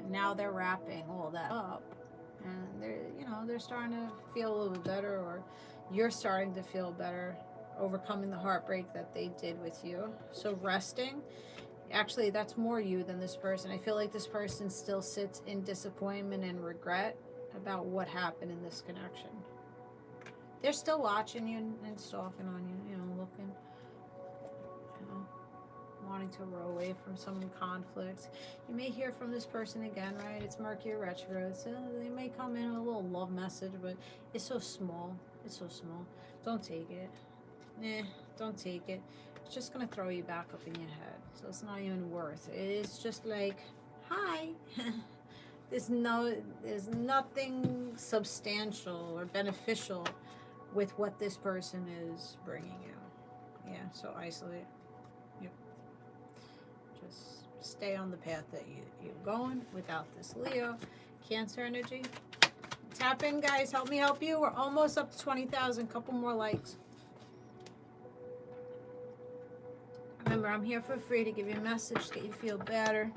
Now they're wrapping all that up. And they're, you know, they're starting to feel a little bit better, or you're starting to feel better, overcoming the heartbreak that they did with you. So resting. Actually, that's more you than this person. I feel like this person still sits in disappointment and regret about what happened in this connection. They're still watching you and stalking on you, you know, looking, you know, wanting to roll away from some conflicts. You may hear from this person again, right? It's Mercury retrograde, so they may come in with a little love message, but it's so small. It's so small. Don't take it. Don't take it. It's just going to throw you back up in your head. So it's not even worth it. It's just like, hi. There's nothing substantial or beneficial with what this person is bringing you. Yeah, so isolate. Yep. Just stay on the path that you're going without this Leo. Cancer energy. Tap in, guys. Help me help you. We're almost up to 20,000. Couple more likes. Remember, I'm here for free to give you a message, to get you to feel better,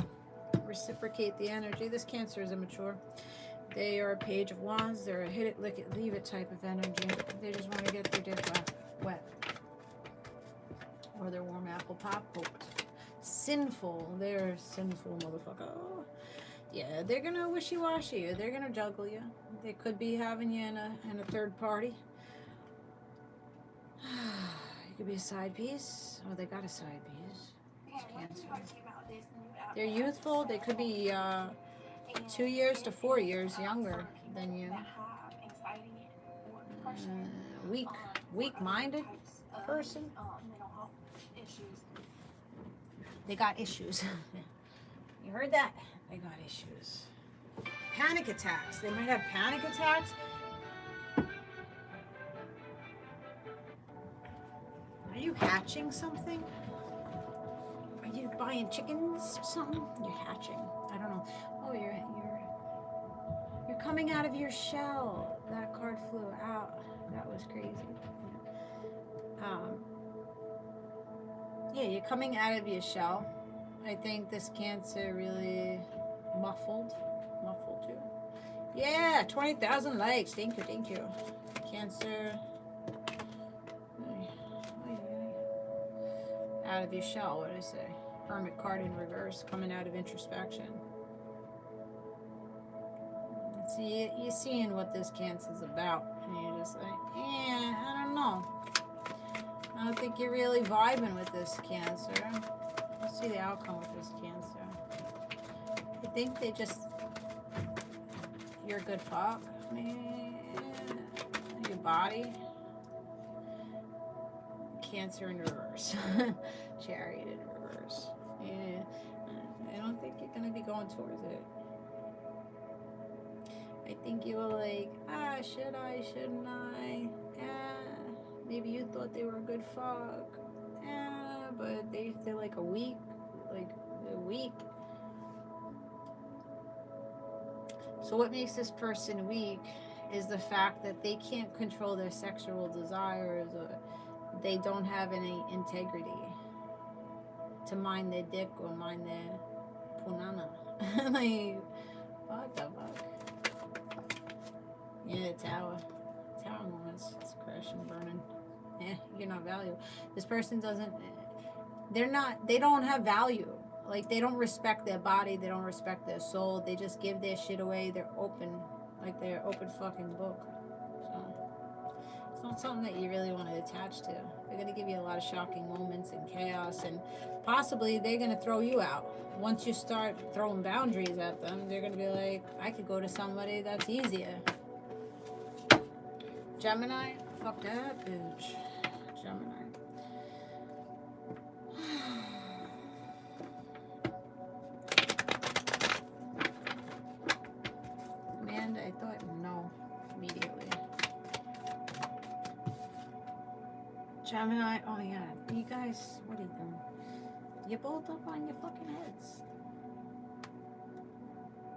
reciprocate the energy. This Cancer is immature. They are a Page of Wands. They're a hit it, lick it, leave it type of energy. They just want to get their dick wet. Or their warm apple pop poked. Sinful. They're sinful motherfucker. Yeah, they're going to wishy-washy you. They're going to juggle you. They could be having you in a third party. Could be a side piece. Oh, they got a side piece. It's Cancer. They're youthful. They could be 2 years to 4 years younger than you. Weak-minded person. They got issues. You heard that? They got issues. Panic attacks. They might have panic attacks. Are you hatching something? Are you buying chickens or something? You're hatching. I don't know. Oh, you're coming out of your shell. That card flew out. That was crazy. Yeah, you're coming out of your shell. I think this Cancer really muffled you. Yeah, 20,000 likes. Thank you. Cancer. Out of your shell, what did I say? Hermit card in reverse, coming out of introspection. See, you're seeing what this Cancer's about, and you're just like, yeah, I don't know. I don't think you're really vibing with this Cancer. Let's see the outcome with this Cancer. I think they just, you're a good fuck. Your body. Cancer in reverse. Chariot in reverse. Yeah. I don't think you're going to be going towards it. I think you were like, should I, shouldn't I? Maybe you thought they were a good fuck. But they're like a weak. So what makes this person weak is the fact that they can't control their sexual desires, or they don't have any integrity to mind their dick or mind their punana. Like, what the fuck? Yeah, tower moments. It's crashing, burning. You're not valuable. This person doesn't, they don't have value. Like, they don't respect their body, they don't respect their soul, they just give their shit away. They're open, like they're open fucking book. So it's not something that you really want to attach to. They're going to give you a lot of shocking moments and chaos, and possibly they're going to throw you out. Once you start throwing boundaries at them, they're going to be like, I could go to somebody that's easier. Gemini, fuck that bitch. Gemini. Amanda, I thought no immediately. Gemini, oh my god. You guys, what are you doing? You're both up on your fucking heads.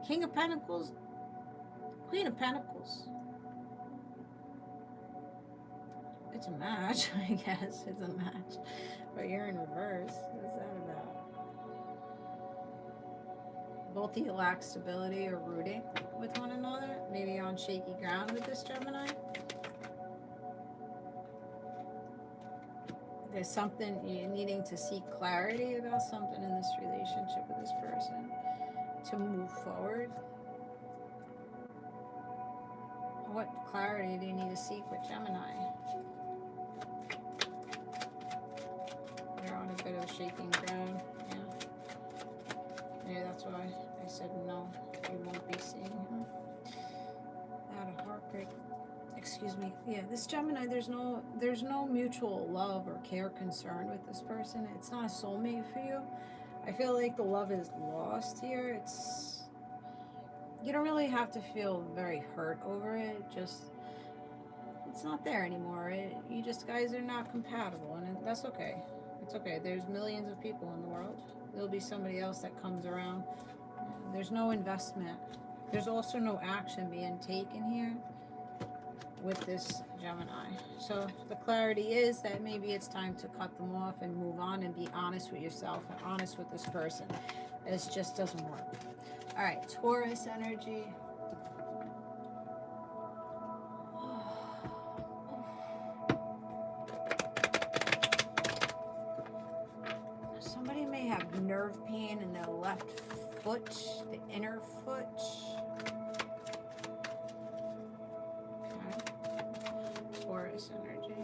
King of Pentacles, Queen of Pentacles. It's a match, I guess. It's a match. But you're in reverse. What's that about? Both of you lack stability or rooting with one another. Maybe you're on shaky ground with this Gemini. There's something you're needing to seek clarity about, something in this relationship with this person to move forward. What clarity do you need to seek with Gemini? You're on a bit of shaking ground. Yeah, that's why I said no. You won't be seeing him. Out of heartbreak. Excuse me. Yeah, this Gemini, there's no mutual love or care concern with this person. It's not a soulmate for you. I feel like the love is lost here. You don't really have to feel very hurt over it. Just, it's not there anymore. You just guys are not compatible, and that's okay. It's okay. There's millions of people in the world. There'll be somebody else that comes around. There's no investment. There's also no action being taken here with this Gemini. So the clarity is that maybe it's time to cut them off and move on and be honest with yourself and honest with this person. It just doesn't work. All right, Taurus energy. Somebody may have nerve pain in their left foot, the inner foot. Okay. Taurus energy.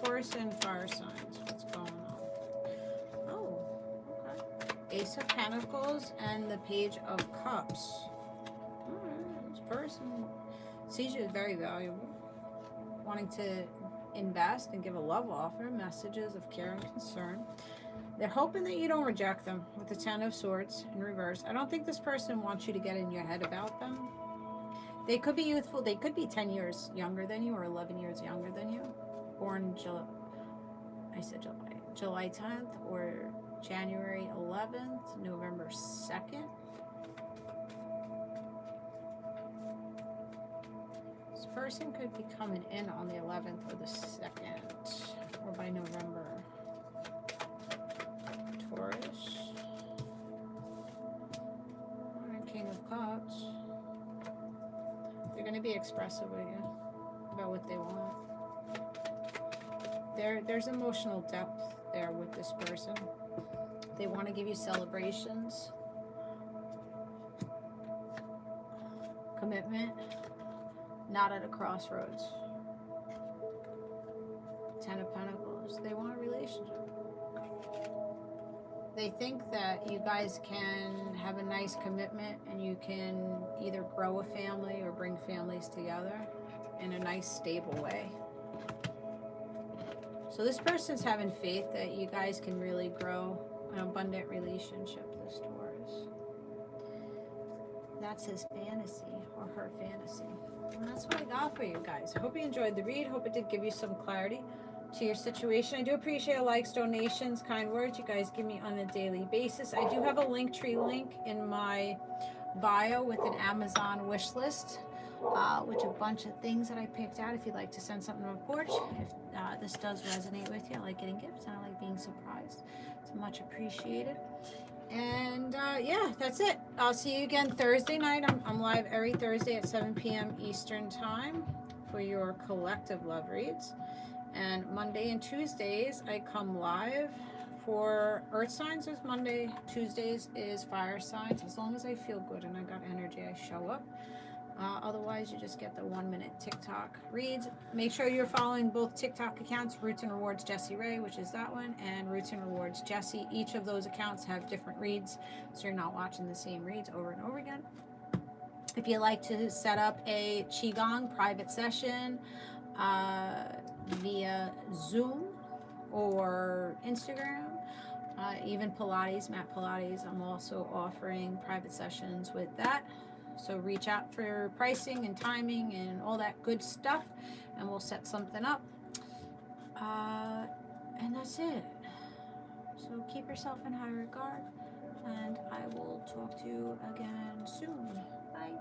Taurus and fire signs. What's going on? Oh, okay. Ace of Pentacles and the Page of Cups. All right, this person sees you as very valuable, wanting to invest and give a love offer, messages of care and concern. They're hoping that you don't reject them with the Ten of Swords in reverse. I don't think this person wants you to get in your head about them. They could be youthful. They could be 10 years younger than you or 11 years younger than you. Born July 10th or January 11th, November 2nd. This person could be coming in on the 11th or the 2nd or by November. Taurus. King of Cups. They're going to be expressive with you about what they want. There's emotional depth there with this person. They want to give you celebrations, commitment, not at a crossroads. Ten of Pentacles. They want relationship. They think that you guys can have a nice commitment and you can either grow a family or bring families together in a nice, stable way. So this person's having faith that you guys can really grow an abundant relationship, this Taurus. That's his fantasy or her fantasy. And that's what I got for you guys. I hope you enjoyed the read. Hope it did give you some clarity to your situation. I do appreciate likes, donations, kind words you guys give me on a daily basis. I do have a Linktree link in my bio with an Amazon wish list, which a bunch of things that I picked out if you'd like to send something to a porch. If this does resonate with you, I like getting gifts and I like being surprised. It's much appreciated. And yeah, that's it. I'll see you again Thursday night. I'm live every Thursday at 7 p.m. Eastern time for your collective love reads. And Monday and Tuesdays, I come live for earth signs. Is Monday. Tuesdays is fire signs. As long as I feel good and I got energy, I show up. Otherwise, you just get the 1-minute TikTok reads. Make sure you're following both TikTok accounts, Roots and Rewards Jessie Ray, which is that one, and Roots and Rewards Jessie. Each of those accounts have different reads, so you're not watching the same reads over and over again. If you'd like to set up a QiGong private session via Zoom or Instagram, even Pilates, Mat Pilates, I'm also offering private sessions with that. So reach out for pricing and timing and all that good stuff, and we'll set something up. And that's it. So keep yourself in high regard, and I will talk to you again soon. Bye.